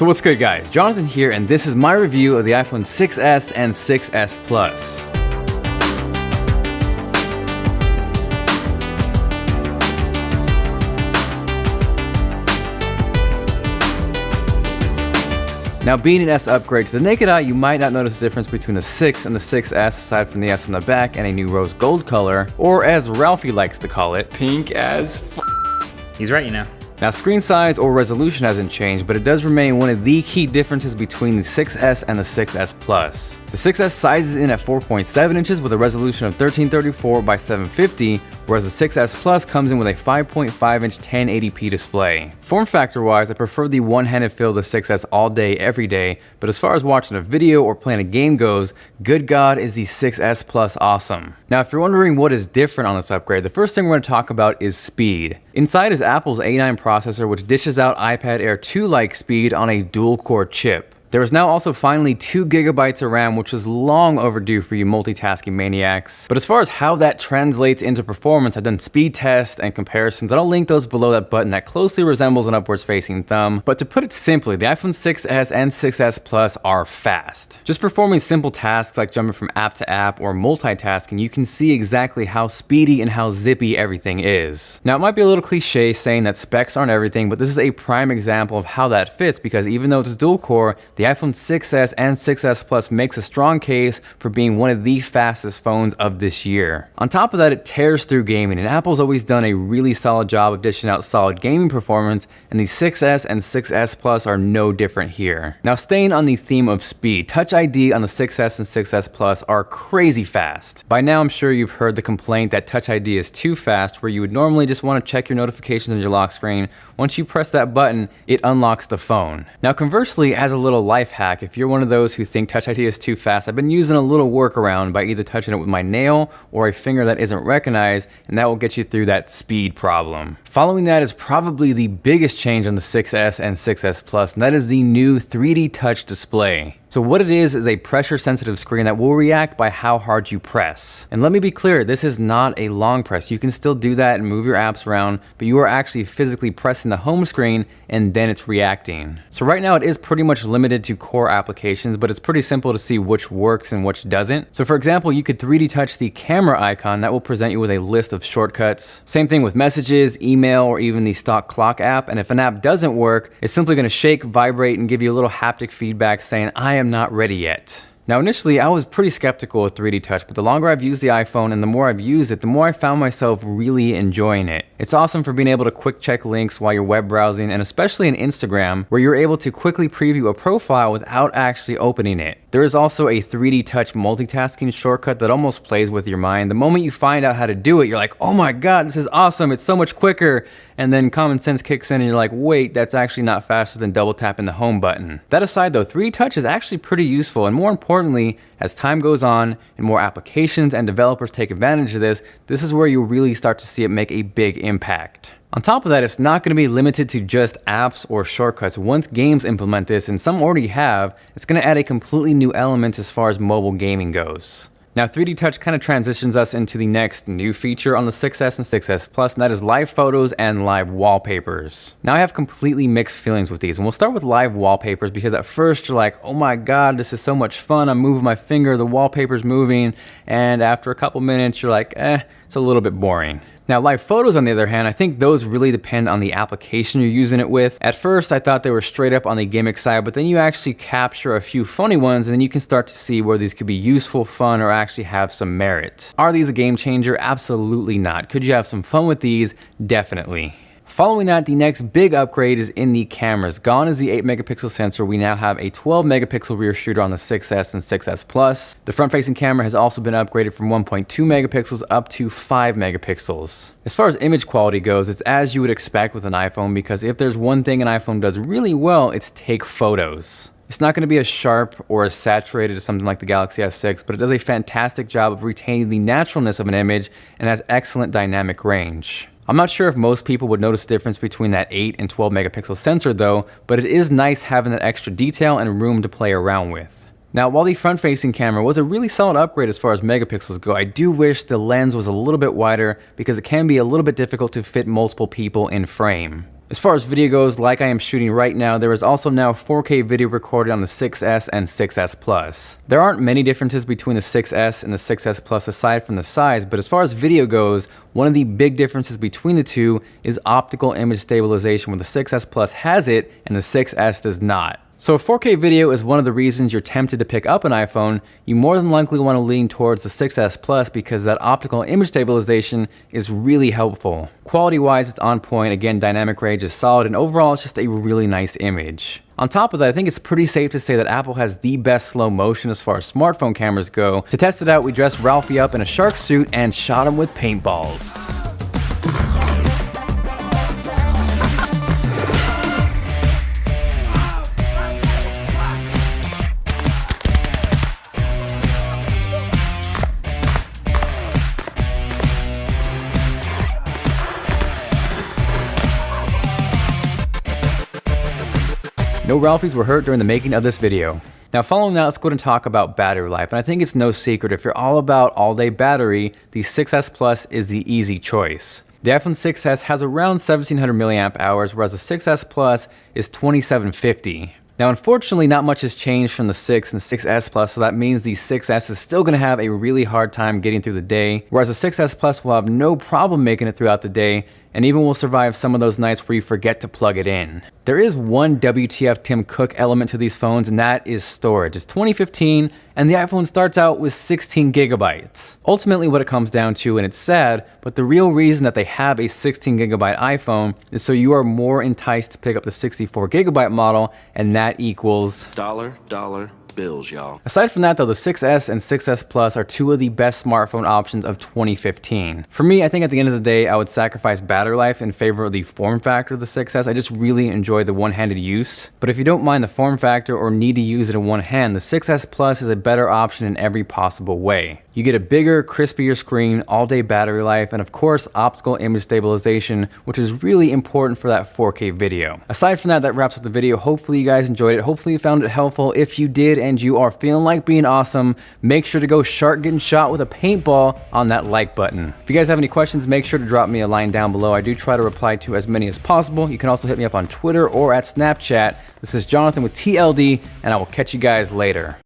So what's good guys, Jonathan here, and this is my review of the iPhone 6s and 6s Plus. Now, being an S upgrade to the naked eye, you might not notice the difference between the 6 and the 6s aside from the S on the back and a new rose gold color, or as Ralphie likes to call it, pink as f***. He's right, you know. Now, screen size or resolution hasn't changed, but it does remain one of the key differences between the 6s and the 6s Plus. The 6s sizes in at 4.7 inches with a resolution of 1334 by 750, whereas the 6s Plus comes in with a 5.5 inch 1080p display. Form factor wise, I prefer the one-handed feel of the 6s all day, every day, but as far as watching a video or playing a game goes, good God is the 6s Plus awesome. Now, if you're wondering what is different on this upgrade, the first thing we're going to talk about is speed. Inside is Apple's A9 processor, which dishes out iPad Air 2-like speed on a dual-core chip. There is now also finally 2 GB of RAM, which is long overdue for you multitasking maniacs. But as far as how that translates into performance, I've done speed tests and comparisons, and I'll link those below that button that closely resembles an upwards facing thumb. But to put it simply, the iPhone 6s and 6s Plus are fast. Just performing simple tasks like jumping from app to app or multitasking, you can see exactly how speedy and how zippy everything is. Now, it might be a little cliche saying that specs aren't everything, but this is a prime example of how that fits, because even though it's dual core, the iPhone 6s and 6s Plus makes a strong case for being one of the fastest phones of this year. On top of that, it tears through gaming, and Apple's always done a really solid job of dishing out solid gaming performance, and the 6s and 6s Plus are no different here. Now, staying on the theme of speed, Touch ID on the 6s and 6s Plus are crazy fast. By now, I'm sure you've heard the complaint that Touch ID is too fast, where you would normally just want to check your notifications on your lock screen. Once you press that button, it unlocks the phone. Now, conversely, as a little life hack, if you're one of those who think Touch ID is too fast, I've been using a little workaround by either touching it with my nail or a finger that isn't recognized, and that will get you through that speed problem. Following that is probably the biggest change on the 6s and 6s Plus, and that is the new 3D Touch display. So what it is a pressure-sensitive screen that will react by how hard you press. And let me be clear, this is not a long press. You can still do that and move your apps around, but you are actually physically pressing the home screen and then it's reacting. So right now it is pretty much limited to core applications, but it's pretty simple to see which works and which doesn't. So for example, you could 3D touch the camera icon that will present you with a list of shortcuts. Same thing with messages, email, or even the stock clock app. And if an app doesn't work, it's simply gonna shake, vibrate, and give you a little haptic feedback saying, I am not ready yet. Now, initially, I was pretty skeptical of 3D Touch, but the longer I've used the iPhone and the more I've used it, the more I found myself really enjoying it. It's awesome for being able to quick check links while you're web browsing, and especially in Instagram, where you're able to quickly preview a profile without actually opening it. There is also a 3D Touch multitasking shortcut that almost plays with your mind. The moment you find out how to do it, you're like, oh my God, this is awesome, it's so much quicker. And then common sense kicks in and you're like, wait, that's actually not faster than double tapping the home button. That aside though, 3D Touch is actually pretty useful, and more importantly, as time goes on and more applications and developers take advantage of this, this is where you really start to see it make a big impact. On top of that, it's not going to be limited to just apps or shortcuts. Once games implement this, and some already have, it's going to add a completely new element as far as mobile gaming goes. Now, 3D Touch kind of transitions us into the next new feature on the 6s and 6s Plus, and that is live photos and live wallpapers. Now, I have completely mixed feelings with these, and we'll start with live wallpapers because at first you're like, oh my God, this is so much fun. I'm moving my finger, the wallpaper's moving, and after a couple minutes, you're like, it's a little bit boring. Now, live photos, on the other hand, I think those really depend on the application you're using it with. At first, I thought they were straight up on the gimmick side, but then you actually capture a few funny ones, and then you can start to see where these could be useful, fun, or actually have some merit. Are these a game changer? Absolutely not. Could you have some fun with these? Definitely. Following that, the next big upgrade is in the cameras. Gone is the 8 megapixel sensor. We now have a 12 megapixel rear shooter on the 6s and 6s Plus. The front facing camera has also been upgraded from 1.2 megapixels up to 5 megapixels. As far as image quality goes, it's as you would expect with an iPhone, because if there's one thing an iPhone does really well, it's take photos. It's not going to be as sharp or as saturated as something like the Galaxy S6, but it does a fantastic job of retaining the naturalness of an image and has excellent dynamic range. I'm not sure if most people would notice the difference between that 8 and 12 megapixel sensor though, but it is nice having that extra detail and room to play around with. Now, while the front-facing camera was a really solid upgrade as far as megapixels go, I do wish the lens was a little bit wider because it can be a little bit difficult to fit multiple people in frame. As far as video goes, like I am shooting right now, there is also now 4K video recorded on the 6S and 6S Plus. There aren't many differences between the 6S and the 6S Plus aside from the size, but as far as video goes, one of the big differences between the two is optical image stabilization, where the 6S Plus has it and the 6S does not. So if 4K video is one of the reasons you're tempted to pick up an iPhone, you more than likely want to lean towards the 6S Plus because that optical image stabilization is really helpful. Quality-wise, it's on point. Again, dynamic range is solid, and overall, it's just a really nice image. On top of that, I think it's pretty safe to say that Apple has the best slow motion as far as smartphone cameras go. To test it out, we dressed Ralphie up in a shark suit and shot him with paintballs. No Ralphies were hurt during the making of this video. Now following that, let's go ahead and talk about battery life. And I think it's no secret, if you're all about all-day battery, the 6S Plus is the easy choice. The iPhone 6S has around 1700 milliamp hours, whereas the 6S Plus is 2750. Now, unfortunately, not much has changed from the 6 and 6S Plus, so that means the 6S is still going to have a really hard time getting through the day, whereas the 6S Plus will have no problem making it throughout the day, and even will survive some of those nights where you forget to plug it in. There is one WTF Tim Cook element to these phones, and that is storage. It's 2015, and the iPhone starts out with 16 gigabytes. Ultimately, what it comes down to, and it's sad, but the real reason that they have a 16 gigabyte iPhone is so you are more enticed to pick up the 64 gigabyte model, and that equals dollar bills, y'all. Aside from that though, the 6S and 6S Plus are two of the best smartphone options of 2015. For me, I think at the end of the day, I would sacrifice battery life in favor of the form factor of the 6S. I just really enjoy the one-handed use. But if you don't mind the form factor or need to use it in one hand, the 6S Plus is a better option in every possible way. You get a bigger, crispier screen, all-day battery life, and of course, optical image stabilization, which is really important for that 4K video. Aside from that, that wraps up the video. Hopefully you guys enjoyed it. Hopefully you found it helpful. If you did and you are feeling like being awesome, make sure to go shark getting shot with a paintball on that like button. If you guys have any questions, make sure to drop me a line down below. I do try to reply to as many as possible. You can also hit me up on Twitter or at Snapchat. This is Jonathan with TLD, and I will catch you guys later.